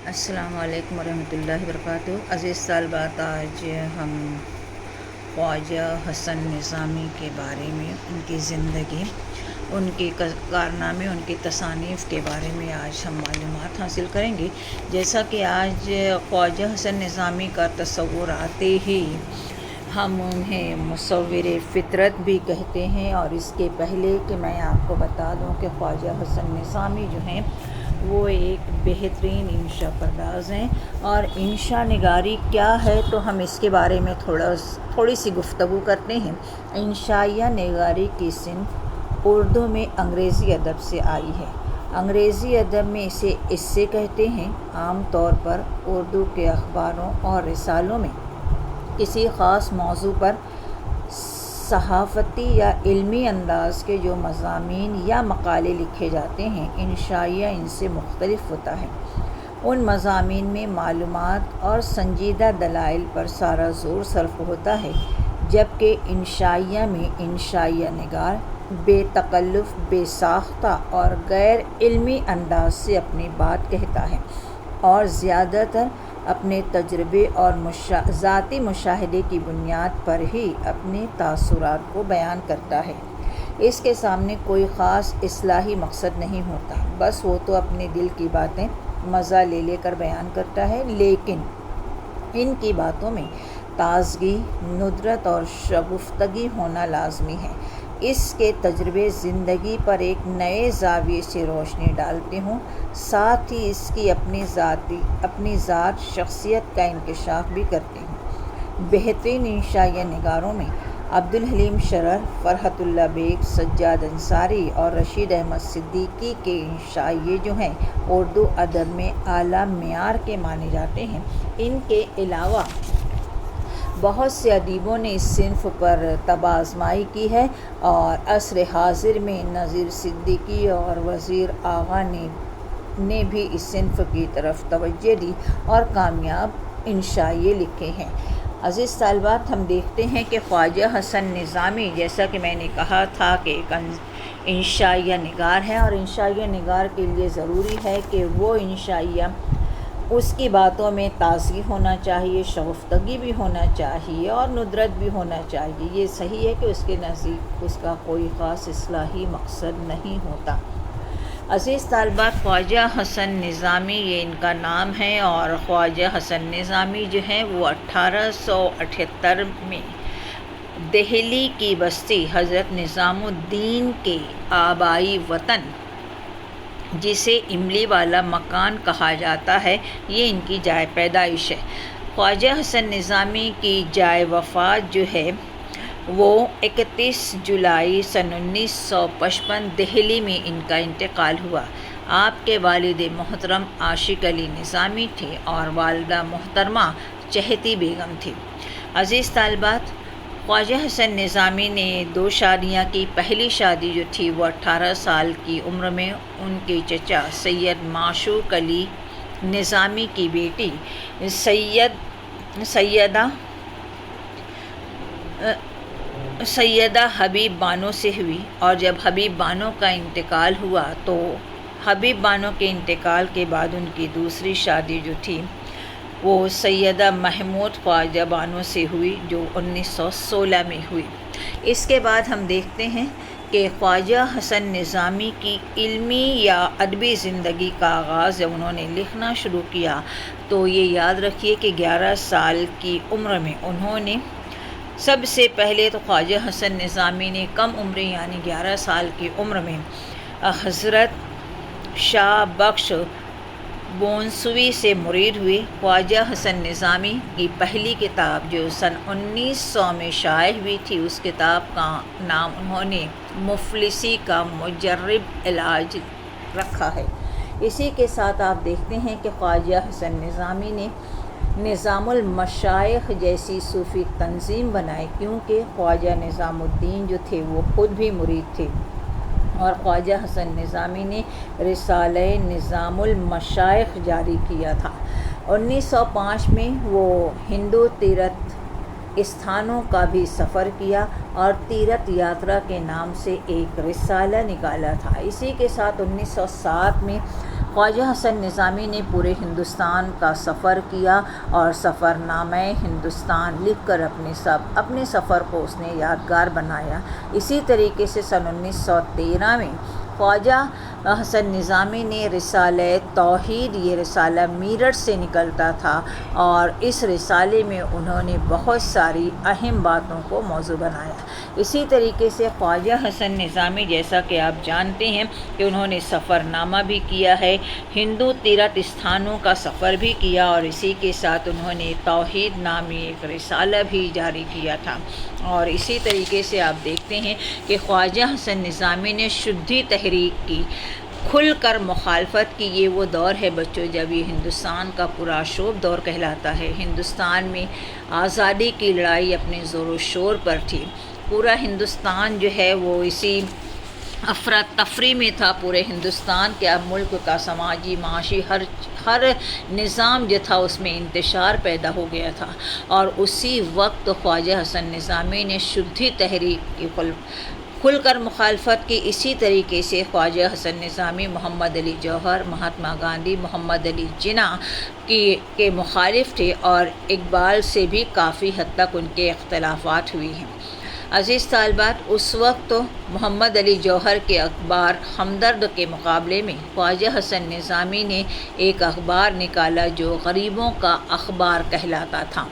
السلام علیکم ورحمۃ اللہ وبرکاتہ۔ عزیز طالبات، آج ہم خواجہ حسن نظامی کے بارے میں، ان کی زندگی، ان کے کارنامے، ان کی تصانیف کے بارے میں آج ہم معلومات حاصل کریں گے۔ جیسا کہ آج خواجہ حسن نظامی کا تصور آتے ہی ہم انہیں مصور فطرت بھی کہتے ہیں، اور اس کے پہلے کہ میں آپ کو بتا دوں کہ خواجہ حسن نظامی جو ہیں وہ ایک بہترین انشا پرداز ہیں، اور انشا نگاری کیا ہے تو ہم اس کے بارے میں تھوڑی سی گفتگو کرتے ہیں۔ انشائیہ نگاری کی صنف اردو میں انگریزی ادب سے آئی ہے۔ انگریزی ادب میں اسے اس سے کہتے ہیں۔ عام طور پر اردو کے اخباروں اور رسالوں میں کسی خاص موضوع پر صحافتی یا علمی انداز کے جو مضامین یا مقالے لکھے جاتے ہیں، انشائیہ ان سے مختلف ہوتا ہے۔ ان مضامین میں معلومات اور سنجیدہ دلائل پر سارا زور صرف ہوتا ہے، جبکہ انشائیہ میں انشائیہ نگار بے تکلف، بے ساختہ اور غیر علمی انداز سے اپنی بات کہتا ہے، اور زیادہ تر اپنے تجربے اور ذاتی مشاہدے کی بنیاد پر ہی اپنے تاثرات کو بیان کرتا ہے۔ اس کے سامنے کوئی خاص اصلاحی مقصد نہیں ہوتا، بس وہ تو اپنے دل کی باتیں مزہ لے کر بیان کرتا ہے، لیکن ان کی باتوں میں تازگی، ندرت اور شگفتگی ہونا لازمی ہے۔ اس کے تجربے زندگی پر ایک نئے زاویے سے روشنی ڈالتے ہوں، ساتھ ہی اس کی اپنی ذات، شخصیت کا انکشاف بھی کرتے ہیں۔ بہترین انشائیہ نگاروں میں عبدالحلیم شرر، فرحت اللہ بیگ، سجاد انصاری اور رشید احمد صدیقی کے انشائیے جو ہیں اردو ادب میں اعلیٰ معیار کے مانے جاتے ہیں۔ ان کے علاوہ بہت سے ادیبوں نے اس صنف پر طبع آزمائی کی ہے، اور عصر حاضر میں نذیر صدیقی اور وزیر آغا نے بھی اس صنف کی طرف توجہ دی اور کامیاب انشائیے لکھے ہیں۔ عزیز طالبات، ہم دیکھتے ہیں کہ خواجہ حسن نظامی، جیسا کہ میں نے کہا تھا کہ ایک انشائیہ نگار ہے، اور انشائیہ نگار کے لیے ضروری ہے کہ وہ انشائیہ، اس کی باتوں میں تازگی ہونا چاہیے، شگفتگی بھی ہونا چاہیے اور ندرت بھی ہونا چاہیے۔ یہ صحیح ہے کہ اس کے نزدیک اس کا کوئی خاص اصلاحی مقصد نہیں ہوتا۔ عزیز طالبات، خواجہ حسن نظامی یہ ان کا نام ہے، اور خواجہ حسن نظامی جو ہیں وہ 1878 میں دہلی کی بستی حضرت نظام الدین کے آبائی وطن، جسے املی والا مکان کہا جاتا ہے، یہ ان کی جائے پیدائش ہے۔ خواجہ حسن نظامی کی جائے وفات جو ہے وہ 31 جولائی سن 1955 دہلی میں ان کا انتقال ہوا۔ آپ کے والد محترم عاشق علی نظامی تھے، اور والدہ محترمہ چہتی بیگم تھی۔ عزیز طالبات، خواجہ حسن نظامی نے 2 شادیاں کی۔ پہلی شادی جو تھی وہ 18 سال کی عمر میں ان کے چچا سید معشوق علی نظامی کی بیٹی سیدہ حبیب بانو سے ہوئی، اور جب حبیب بانو کا انتقال ہوا تو حبیب بانو کے انتقال کے بعد ان کی دوسری شادی جو تھی وہ سیدہ محمود خواجہ بانو سے ہوئی، جو 1916 میں ہوئی۔ اس کے بعد ہم دیکھتے ہیں کہ خواجہ حسن نظامی کی علمی یا ادبی زندگی کا آغاز جب انہوں نے لکھنا شروع کیا تو یہ یاد رکھیے کہ 11 سال کی عمر میں انہوں نے سب سے پہلے تو خواجہ حسن نظامی نے کم عمری یعنی 11 سال کی عمر میں حضرت شاہ بخش بونسوی سے مرید ہوئے۔ خواجہ حسن نظامی کی پہلی کتاب جو سن 1900 میں شائع ہوئی تھی، اس کتاب کا نام انہوں نے مفلسی کا مجرب علاج رکھا ہے۔ اسی کے ساتھ آپ دیکھتے ہیں کہ خواجہ حسن نظامی نے نظام المشائخ جیسی صوفی تنظیم بنائی، کیونکہ خواجہ نظام الدین جو تھے وہ خود بھی مرید تھے، اور خواجہ حسن نظامی نے رسالہ نظام المشائخ جاری کیا تھا۔ 1905 میں وہ ہندو تیرتھ استھانوں کا بھی سفر کیا اور تیرتھ یاترا کے نام سے ایک رسالہ نکالا تھا۔ اسی کے ساتھ 1907 میں خواجہ حسن نظامی نے پورے ہندوستان کا سفر کیا اور سفر نامہ ہندوستان لکھ کر اپنے سفر کو اس نے یادگار بنایا۔ اسی طریقے سے سن 1913 میں خواجہ حسن نظامی نے رسالہ توحید، یہ رسالہ میرٹھ سے نکلتا تھا اور اس رسالے میں انہوں نے بہت ساری اہم باتوں کو موضوع بنایا۔ اسی طریقے سے خواجہ حسن نظامی، جیسا کہ آپ جانتے ہیں کہ انہوں نے سفر نامہ بھی کیا ہے، ہندو تیرتھ استھانوں کا سفر بھی کیا، اور اسی کے ساتھ انہوں نے توحید نامی ایک رسالہ بھی جاری کیا تھا۔ اور اسی طریقے سے آپ دیکھتے ہیں کہ خواجہ حسن نظامی نے شدھی تحریک کی، کھل کر مخالفت کی۔ یہ وہ دور ہے بچوں جب یہ ہندوستان کا پرآشوب دور کہلاتا ہے۔ ہندوستان میں آزادی کی لڑائی اپنے زور و شور پر تھی، پورا ہندوستان جو ہے وہ اسی افراتفری میں تھا۔ پورے ہندوستان کے اب ملک کا سماجی معاشی ہر نظام جو تھا اس میں انتشار پیدا ہو گیا تھا، اور اسی وقت خواجہ حسن نظامی نے شدھی تحریک کی، کھل کر مخالفت کی۔ اسی طریقے سے خواجہ حسن نظامی محمد علی جوہر، مہاتما گاندھی، محمد علی جناح کے مخالف تھے، اور اقبال سے بھی کافی حد تک ان کے اختلافات ہوئی ہیں۔ عزیز طالبات، اس وقت محمد علی جوہر کے اخبار ہمدرد کے مقابلے میں خواجہ حسن نظامی نے ایک اخبار نکالا جو غریبوں کا اخبار کہلاتا تھا۔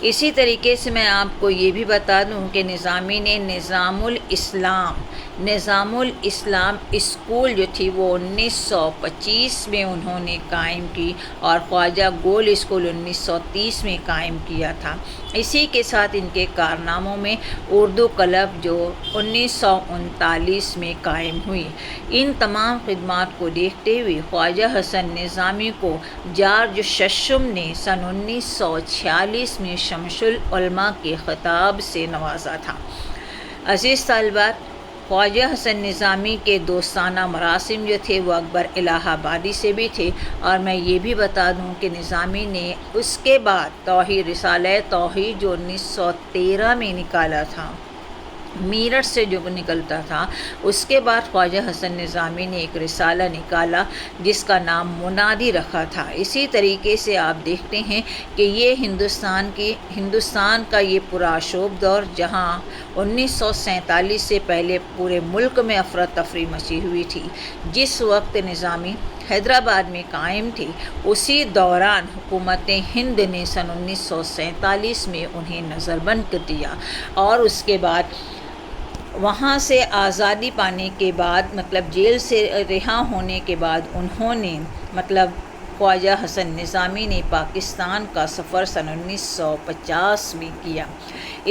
اسی طریقے سے میں آپ کو یہ بھی بتا دوں کہ نظامی نے نظام الاسلام اسکول جو تھی وہ 1925 میں انہوں نے قائم کی، اور خواجہ گول اسکول 1930 میں قائم کیا تھا۔ اسی کے ساتھ ان کے کارناموں میں اردو کلب جو 1939 میں قائم ہوئی۔ ان تمام خدمات کو دیکھتے ہوئے خواجہ حسن نظامی کو جارج ششم نے سن 1946 میں شمس العلماء کے خطاب سے نوازا تھا۔ عزیز طالبات، خواجہ حسن نظامی کے دوستانہ مراسم جو تھے وہ اکبر الہ آبادی سے بھی تھے، اور میں یہ بھی بتا دوں کہ نظامی نے اس کے بعد رسالہ توحید جو 1913 میں نکالا تھا، میرٹھ سے جو نکلتا تھا، اس کے بعد خواجہ حسن نظامی نے ایک رسالہ نکالا جس کا نام منادی رکھا تھا۔ اسی طریقے سے آپ دیکھتے ہیں کہ یہ ہندوستان کا یہ پرآشوب دور، جہاں 1947 سے پہلے پورے ملک میں افراتفری مچی ہوئی تھی، جس وقت نظامی حیدرآباد میں قائم تھی، اسی دوران حکومت ہند نے سن 1947 میں انہیں نظر بند کر دیا، اور اس کے بعد وہاں سے آزادی پانے کے بعد جیل سے رہا ہونے کے بعد انہوں نے خواجہ حسن نظامی نے پاکستان کا سفر سن 1950 میں کیا۔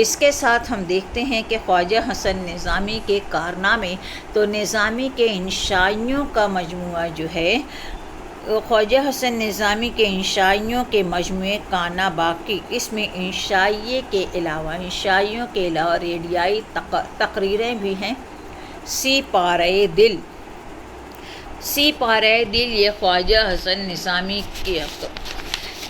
اس کے ساتھ ہم دیکھتے ہیں کہ خواجہ حسن نظامی کے کارنامے، تو نظامی کے انشائیوں کا مجموعہ جو ہے، خواجہ حسن نظامی کے انشائیوں کے مجموعے کانا باقی، اس میں انشائیوں کے علاوہ ریڈیائی تقریریں بھی ہیں۔ سی پارۂ دل، یہ خواجہ حسن نظامی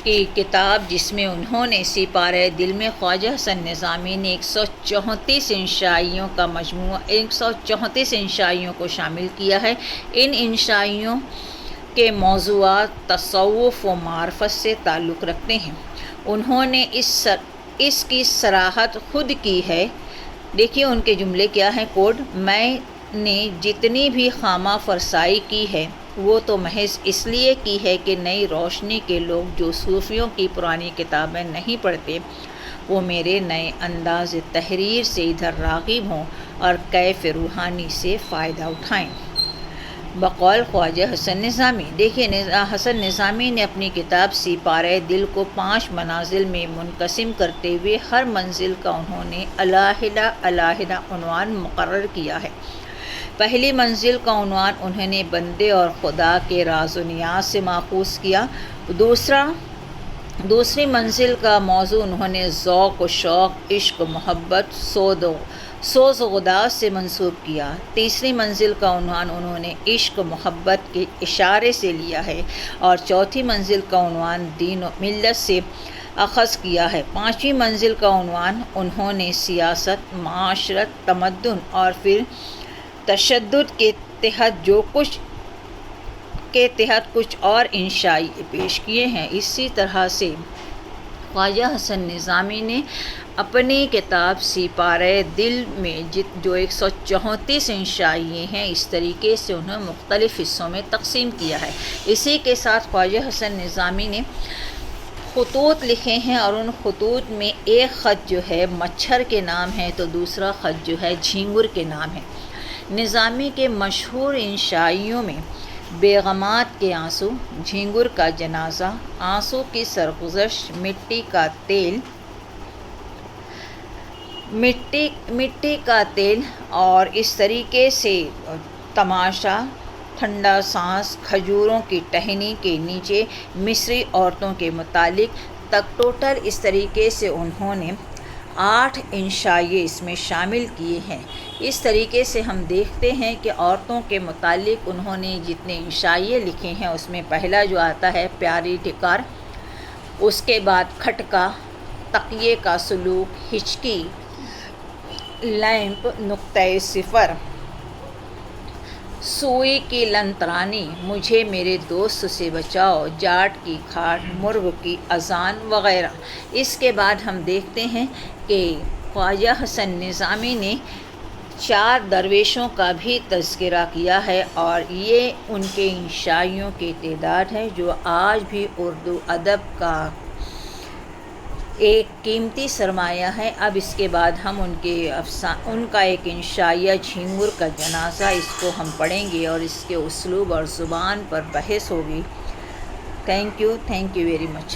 کی کتاب، جس میں انہوں نے سی پارۂ دل میں خواجہ حسن نظامی نے 134 انشائیوں کا مجموعہ 134 انشائیوں کو شامل کیا ہے۔ ان انشائیوں کے موضوعات تصوف و معرفت سے تعلق رکھتے ہیں۔ انہوں نے اس کی صراحت خود کی ہے۔ دیکھیے ان کے جملے کیا ہیں، کوڈ: میں نے جتنی بھی خامہ فرسائی کی ہے وہ تو محض اس لیے کی ہے کہ نئی روشنی کے لوگ جو صوفیوں کی پرانی کتابیں نہیں پڑھتے، وہ میرے نئے انداز تحریر سے ادھر راغب ہوں اور کیف روحانی سے فائدہ اٹھائیں۔ بقول خواجہ حسن نظامی، دیکھیے حسن نظامی نے اپنی کتاب سی پارۂ دل کو 5 منازل میں منقسم کرتے ہوئے ہر منزل کا انہوں نے علیحدہ عنوان مقرر کیا ہے۔ پہلی منزل کا عنوان انہوں نے بندے اور خدا کے راز و نیاز سے ماخوذ کیا۔ دوسری منزل کا موضوع انہوں نے ذوق و شوق، عشق و محبت، سوز و غداز سے منسوب کیا۔ تیسری منزل کا عنوان انہوں نے عشق و محبت کے اشارے سے لیا ہے، اور چوتھی منزل کا عنوان دین و ملت سے اخذ کیا ہے۔ 5ویں منزل کا عنوان انہوں نے سیاست، معاشرت، تمدن اور پھر تشدد کے تحت جو کچھ کے تحت کچھ اور انشائیے پیش کیے ہیں۔ اسی طرح سے خواجہ حسن نظامی نے اپنی کتاب سپارہ دل میں جو 134 انشائیے ہیں، اس طریقے سے انہیں مختلف حصوں میں تقسیم کیا ہے۔ اسی کے ساتھ خواجہ حسن نظامی نے خطوط لکھے ہیں، اور ان خطوط میں ایک خط جو ہے مچھر کے نام ہے تو دوسرا خط جو ہے جھینگر کے نام ہے۔ نظامی کے مشہور انشائیوں میں بیگمات کے آنسو، جھینگر کا جنازہ، آنسو کی سرگزشت، مٹی کا تیل اور اس طریقے سے تماشا، ٹھنڈا سانس، کھجوروں کی ٹہنی کے نیچے، مصری عورتوں کے متعلق تک ٹوٹل اس طریقے سے انہوں نے 8 انشائیے اس میں شامل کیے ہیں۔ اس طریقے سے ہم دیکھتے ہیں کہ عورتوں کے متعلق انہوں نے جتنے انشائیے لکھے ہیں اس میں پہلا جو آتا ہے پیاری ٹکار، اس کے بعد کھٹکا، تقیے کا سلوک، ہچکی، لیمپ، نقطۂ صفر، سوئی کی لنترانی، مجھے میرے دوست سے بچاؤ، جاٹ کی کھاٹ، مرغ کی اذان وغیرہ۔ اس کے بعد ہم دیکھتے ہیں کہ خواجہ حسن نظامی نے 4 درویشوں کا بھی تذکرہ کیا ہے، اور یہ ان کے انشائیوں کی تعداد ہے جو آج بھی اردو ادب کا ایک قیمتی سرمایہ ہے۔ اب اس کے بعد ہم ان کا ایک انشائیہ جھینگر کا جنازہ، اس کو ہم پڑھیں گے اور اس کے اسلوب اور زبان پر بحث ہوگی۔ Thank you very much.